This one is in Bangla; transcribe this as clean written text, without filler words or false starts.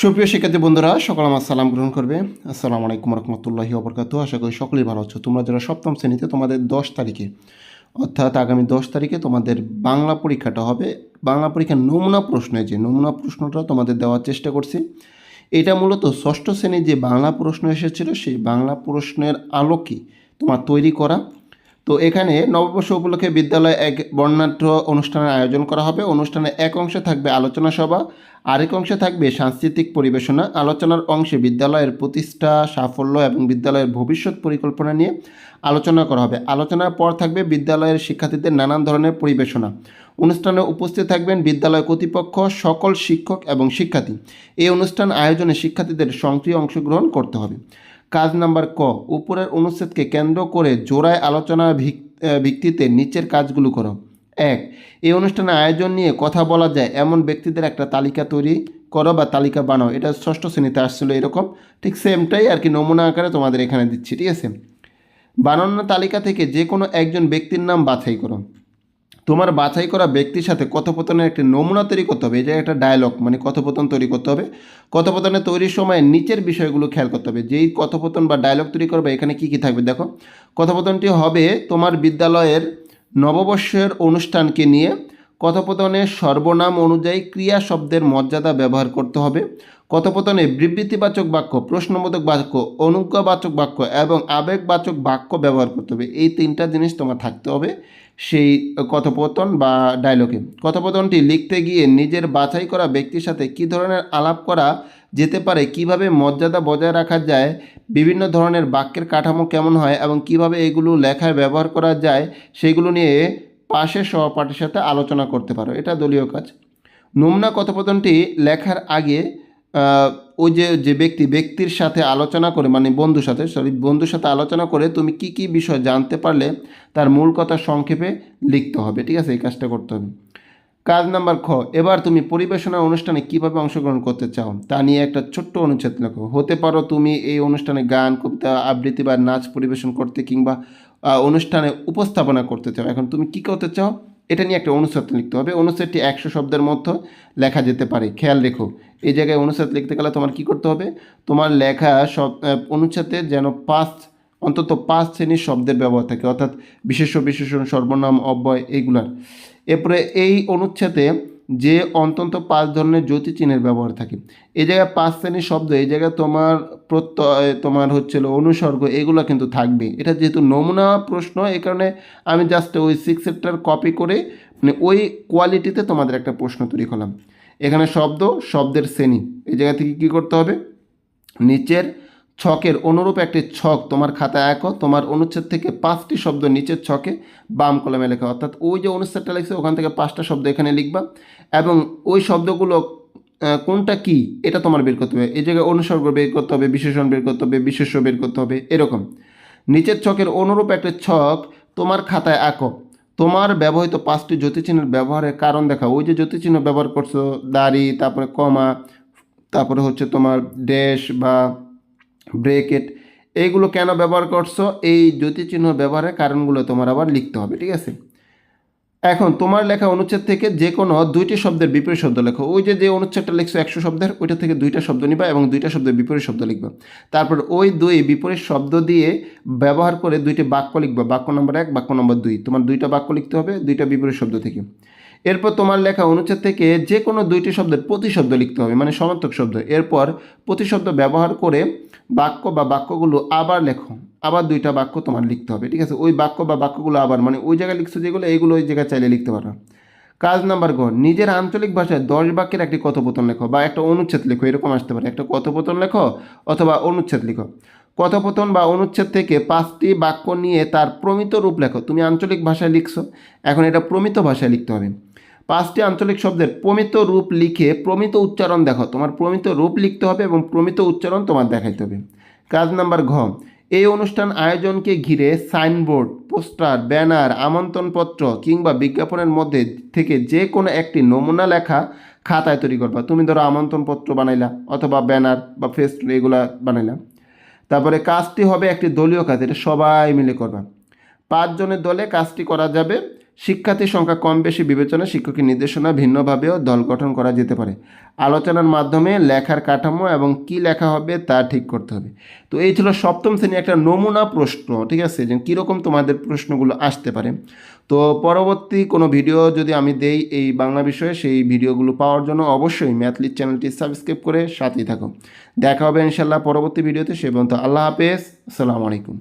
সুপ্রিয় শিক্ষার্থী বন্ধুরা, সকল আমার সালাম গ্রহণ করবে। আসসালামু আলাইকুম রহমতুল্লাহি ওবরকাতুহু। আশা করি সকলেই ভালো আছো। তোমরা যারা সপ্তম শ্রেণীতে, তোমাদের 10 তারিখে অর্থাৎ আগামী 10 তারিখে তোমাদের বাংলা পরীক্ষাটা হবে। বাংলা পরীক্ষার নমুনা প্রশ্নে যে নমুনা প্রশ্নটা তোমাদের দেওয়ার চেষ্টা করছি। এটা মূলত ষষ্ঠ শ্রেণীর যে বাংলা প্রশ্ন এসেছিল সেই বাংলা প্রশ্নের আলোকে তোমার তৈরি করা। তো এখানে নববর্ষ উপলক্ষে বিদ্যালয়ে এক বর্ণাঢ্য অনুষ্ঠানের আয়োজন করা হবে। অনুষ্ঠানের এক অংশে থাকবে আলোচনা সভা, আরেক অংশে থাকবে সাংস্কৃতিক পরিবেশনা। আলোচনার অংশে বিদ্যালয়ের প্রতিষ্ঠা, সাফল্য এবং বিদ্যালয়ের ভবিষ্যৎ পরিকল্পনা নিয়ে আলোচনা করা হবে। আলোচনার পর থাকবে বিদ্যালয়ের শিক্ষার্থীদের নানান ধরনের পরিবেশনা। অনুষ্ঠানে উপস্থিত থাকবেন বিদ্যালয় কর্তৃপক্ষ, সকল শিক্ষক এবং শিক্ষার্থী। এই অনুষ্ঠান আয়োজনে শিক্ষার্থীদের সক্রিয় অংশগ্রহণ করতে হবে। কাজ নাম্বার ক, উপরের অনুচ্ছেদকে কেন্দ্র করে জোড়ায় আলোচনার ভিত্তিতে নিচের কাজগুলো করো। 1. এই অনুষ্ঠানের আয়োজন নিয়ে কথা বলা যায় এমন ব্যক্তিদের একটা তালিকা তৈরি করো বা তালিকা বানাও। এটা ষষ্ঠ শ্রেণীতে আসছিল এরকম, ঠিক সেমটাই আর কি নমুনা আকারে তোমাদের এখানে দিচ্ছি, ঠিক আছে। বানানো তালিকা থেকে যে কোনো একজন ব্যক্তির নাম বাছাই করো। তোমার বাছাই করা ব্যক্তির সাথে কথোপকথনের একটি নমুনা তৈরি করতে হবে। এই যে একটা ডায়লগ মানে কথোপকথন তৈরি করতে হবে। কথোপকথনের তৈরির সময় নিচের বিষয়গুলো খেয়াল করতে হবে। যেই কথোপকথন বা ডায়লগ তৈরি করবে এখানে কী কী থাকবে দেখো। কথোপকথনটি হবে তোমার বিদ্যালয়ের নববর্ষের অনুষ্ঠানকে নিয়ে। কথোপকথনের সর্বনাম অনুযায়ী ক্রিয়া শব্দের মর্যাদা ব্যবহার করতে হবে। কথোপকথনে বিবৃতিবাচক বাক্য, প্রশ্নবোধক বাক্য, অনুজ্ঞাবাচক বাক্য এবং আবেগবাচক বাক্য ব্যবহার করতে হবে। এই তিনটা জিনিস তোমার থাকতে হবে সেই কথোপকথন বা ডায়লগে। কথোপকথনটি লিখতে গিয়ে নিজের বাছাই করা ব্যক্তির সাথে কী ধরনের আলাপ করা যেতে পারে, কিভাবে মর্যাদা বজায় রাখা যায়, বিভিন্ন ধরনের বাক্যের কাঠামো কেমন হয় এবং কিভাবে এগুলো লেখায় ব্যবহার করা যায় সেগুলো নিয়ে পাশের সহপাঠীর সাথে আলোচনা করতে পারো। এটা দলীয় কাজ। নমুনা কথোপকথনটি লেখার আগে ওই যে ব্যক্তির সাথে আলোচনা করে, মানে বন্ধুর সাথে আলোচনা করে তুমি কি কি বিষয় জানতে পারলে তার মূল কথা সংক্ষেপে লিখতে হবে, ঠিক আছে। এই কাজটা করতে হবে। কাজ নাম্বার খ, এবার তুমি পরিবেশনা অনুষ্ঠানে কিভাবে অংশগ্রহণ করতে চাও তা নিয়ে একটা ছোট্ট অনুচ্ছেদ লেখো। হতে পারো তুমি এই অনুষ্ঠানে গান, কবিতা, আবৃত্তি বা নাচ পরিবেশন করতে কিংবা অনুষ্ঠানে উপস্থাপনা করতে চাও। এখন তুমি কি করতে চাও এটা নিয়ে একটা অনুচ্ছেদ লিখতে হবে। অনুচ্ছেদটি 100 শব্দের মধ্যে লেখা যেতে পারে। খেয়াল রেখো, এই জায়গায় অনুচ্ছেদ লিখতে গেলে তোমার কি করতে হবে, তোমার লেখা অনুচ্ছেদে যেন অন্তত 5 শ্রেণীর শব্দের ব্যবহার থাকে, অর্থাৎ বিশেষ্য, বিশেষণ, সর্বনাম, অব্যয় এইগুলার। এরপরে এই অনুচ্ছেদে যে অন্তত 5 ধরনের জ্যোতি চিহ্নের ব্যবহার থাকে। এই জায়গায় 5 শ্রেণীর শব্দ, এই জায়গায় তোমার প্রত্যয়, তোমার অনুসর্গ, এগুলো কিন্তু থাকবে। এটা যেহেতু নমুনা প্রশ্ন, এই কারণে আমি জাস্ট ওই 6 সেক্টর কপি করে মানে ওই কোয়ালিটিতে তোমাদের একটা প্রশ্ন তৈরি করলাম। এখানে শব্দের শ্রেণী, এই জায়গা থেকে কী করতে হবে, নিচের ছকের অনুরূপ একটি ছক তোমার খাতায় আঁকো। তোমার অনুচ্ছেদ থেকে 5টি শব্দ নিচের ছকে বাম কলমে লেখা, অর্থাৎ ওই যে অনুচ্ছেদটা লিখছে ওখান থেকে 5টা শব্দ এখানে লিখবা এবং ওই শব্দগুলো কোনটা কি এটা তোমার বের করতে হবে। এই জায়গায় অনুসর্গ বের করতে হবে, বিশেষণ বের করতে হবে, বিশেষ্য বের করতে হবে। এরকম নিচের ছকের অনুরূপ একটা ছক তোমার খাতায় আঁকো। তোমার ব্যবহৃত 5টি জ্যোতিচিহ্নের ব্যবহারের কারণ দেখা। ওই যে জ্যোতিচিহ্ন ব্যবহার করছো, দাড়ি, তারপরে কমা, তারপরে তোমার ড্যাশ বা ব্রেকেট, এইগুলো কেন ব্যবহার করছো, এই জ্যোতিচিহ্ন ব্যবহারের কারণগুলো তোমার আবার লিখতে হবে, ঠিক আছে। এখন তোমার লেখা অনুচ্ছেদ থেকে যে কোনো 2টি শব্দের বিপরীত শব্দ লেখো। ওই যে অনুচ্ছেদটা লিখছো 100 শব্দের, ওইটা থেকে 2টা শব্দ নিবা এবং 2টা শব্দের বিপরীত শব্দ লিখবা। তারপর ওই 2 বিপরীত শব্দ দিয়ে ব্যবহার করে 2টি বাক্য লিখবা। বাক্য নম্বর 1, বাক্য নম্বর 2, তোমার 2টা বাক্য লিখতে হবে 2টা বিপরীত শব্দ থেকে। এরপর তোমার লেখা অনুচ্ছেদ থেকে যে কোনো 2টি শব্দের প্রতিশব্দ লিখতে হবে, মানে সমার্থক শব্দ। এরপর প্রতিশব্দ ব্যবহার করে বাক্য বা বাক্যগুলো আবার লেখো। আবার 2টা বাক্য তোমার লিখতে হবে, ঠিক আছে। ওই বাক্য বা বাক্যগুলো আবার মানে ওই জায়গায় লিখছো যেগুলো, এইগুলো ওই জায়গায় চাইলে লিখতে পারো। কাজ নাম্বার গ, নিজের আঞ্চলিক ভাষায় 10 বাক্যের একটি কথোপকথন লেখো বা একটা অনুচ্ছেদ লেখো। এরকম আসতে পারে, একটা কথোপকথন লেখো অথবা অনুচ্ছেদ লিখো। কথোপকথন বা অনুচ্ছেদ থেকে 5টি বাক্য নিয়ে তার প্রমিত রূপ লেখো। তুমি আঞ্চলিক ভাষায় লিখছো, এখন এটা প্রমিত ভাষায় লিখতে হবে। 5টি আঞ্চলিক শব্দের প্রমিত রূপ লিখে প্রমিত উচ্চারণ দেখো। তোমার প্রমিত রূপ লিখতে হবে এবং প্রমিত উচ্চারণ তোমার দেখাইতে হবে। কাজ নাম্বার ঘ, এই অনুষ্ঠান আয়োজনকে ঘিরে সাইনবোর্ড, পোস্টার, ব্যানার, আমন্ত্রণপত্র কিংবা বিজ্ঞাপনের মধ্যে থেকে যে কোনো একটি নমুনা লেখা খাতায় তৈরি করবা। তুমি ধরো আমন্ত্রণপত্র বানাইলা অথবা ব্যানার বা ফেস্টুন এগুলা বানাইলা। তারপরে কাজটি হবে একটি দলীয় কাজ, এটা সবাই মিলে করবা। 5 জনের দলে কাজটি করা যাবে। শিক্ষার্থীর সংখ্যা কম বেশি বিবেচনায় শিক্ষকের নির্দেশনা ভিন্নভাবেও দল গঠন করা যেতে পারে। আলোচনার মাধ্যমে লেখার কাঠামো এবং কি লেখা হবে তা ঠিক করতে হবে। তো এই ছিল সপ্তম শ্রেণী একটা নমুনা প্রশ্ন, ঠিক আছে, যে কীরকম তোমাদের প্রশ্নগুলো আসতে পারে। তো পরবর্তী কোনো ভিডিও যদি আমি দেই এই বাংলা বিষয়ে, সেই ভিডিওগুলো পাওয়ার জন্য অবশ্যই ম্যাথলিট চ্যানেলটি সাবস্ক্রাইব করে সাথেই থাকো। দেখা হবে ইনশাল্লাহ পরবর্তী ভিডিওতে। সে পর্যন্ত আল্লাহ হাফেজ, আসসালামু আলাইকুম।